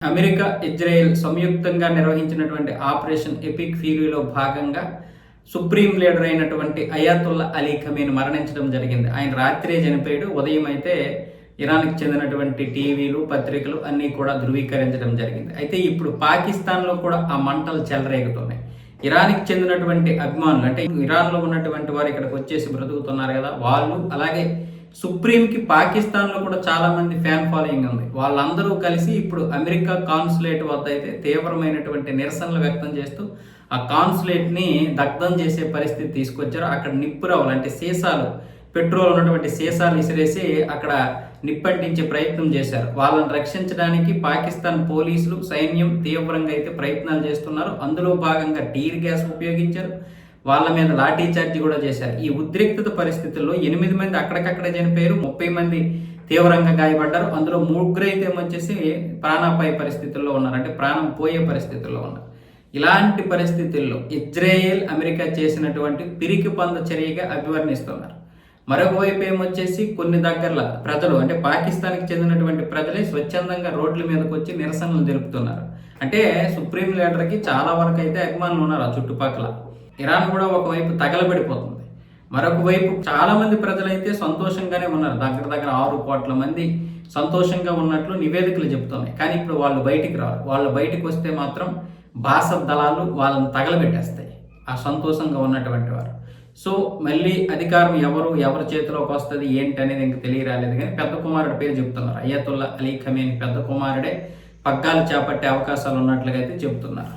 America, Israel సంయుక్తంగా నిర్వహించినటువంటి operation epic ఫ్యూరీలో భాగంగా సుప్రీం లీడర్ అయినటువంటి అయాతుల్లా అలీ ఖమేని మరణించడం జరిగింది. ఆయన రాత్రే చనిపోయాడు. ఉదయం అయితే ఇరాన్కి చెందినటువంటి టీవీలు, పత్రికలు అన్నీ కూడా ధృవీకరించడం జరిగింది. అయితే ఇప్పుడు పాకిస్తాన్లో కూడా ఆ మంటలు చెలరేగుతున్నాయి. ఇరాన్కి చెందినటువంటి అభిమానులు, అంటే ఇరాన్లో ఉన్నటువంటి వారు ఇక్కడికి వచ్చేసి బ్రతుకుతున్నారు కదా, వాళ్ళు అలాగే సుప్రీంకి పాకిస్తాన్లో కూడా చాలా మంది ఫ్యాన్ ఫాలోయింగ్ ఉంది. వాళ్ళందరూ కలిసి ఇప్పుడు అమెరికా కాన్సులేట్ వద్ద అయితే తీవ్రమైనటువంటి నిరసనలు వ్యక్తం చేస్తూ ఆ కాన్సులేట్ని దగ్ధం చేసే పరిస్థితి తీసుకొచ్చారు. అక్కడ నిప్పురవ్వలు అంటే సీసాలు, పెట్రోల్ ఉన్నటువంటి సీసాలు విసిరేసి అక్కడ నిప్పంటించే ప్రయత్నం చేశారు. వాళ్ళని రక్షించడానికి పాకిస్తాన్ పోలీసులు, సైన్యం తీవ్రంగా అయితే ప్రయత్నాలు చేస్తున్నారు. అందులో భాగంగా టీర్ గ్యాస్ ఉపయోగించారు. వాళ్ళ మీద లాఠీ చార్జ్ కూడా చేశారు. ఈ ఉద్రిక్తత పరిస్థితుల్లో 8 మంది అక్కడికక్కడే చనిపోయారు, 30 మంది తీవ్రంగా గాయపడ్డారు. అందులో 3 అయితే వచ్చేసి ప్రాణాపాయ పరిస్థితుల్లో ఉన్నారు, అంటే ప్రాణం పోయే పరిస్థితుల్లో ఉన్నారు. ఇలాంటి పరిస్థితుల్లో ఇజ్రాయెల్, అమెరికా చేసినటువంటి పిరికి పంద చర్యగా అభివర్ణిస్తున్నారు. మరొక వైపు ఏమొచ్చేసి కొన్ని దగ్గరల ప్రజలు, అంటే పాకిస్తాన్కి చెందినటువంటి ప్రజలే స్వచ్ఛందంగా రోడ్ల మీదకి వచ్చి నిరసనలు తెలుపుతున్నారు. అంటే సుప్రీం లీడర్కి చాలా వరకు అయితే అభిమానులు ఉన్నారు ఆ చుట్టుపక్కల. ఇరాన్ కూడా ఒకవైపు తగలబడిపోతుంది, మరొక వైపు చాలా మంది ప్రజలైతే సంతోషంగానే ఉన్నారు. దగ్గర 6 కోట్ల మంది సంతోషంగా ఉన్నట్లు నివేదికలు చెబుతున్నాయి. కానీ ఇప్పుడు వాళ్ళు బయటికి రారు. వాళ్ళు బయటికి వస్తే మాత్రం బాస దళాలు వాళ్ళని తగలబెట్టేస్తాయి, ఆ సంతోషంగా ఉన్నటువంటి వారు. సో మళ్ళీ అధికారం ఎవరి చేతిలోకి వస్తుంది ఏంటి అనేది ఇంక తెలియరాలేదు. కానీ పెద్ద కుమారుడి పేరు చెబుతున్నారు. అయాతుల్లా అలీ ఖమేని పెద్ద కుమారుడే పగ్గాలు చేపట్టే అవకాశాలు ఉన్నట్లుగా అయితే చెబుతున్నారు.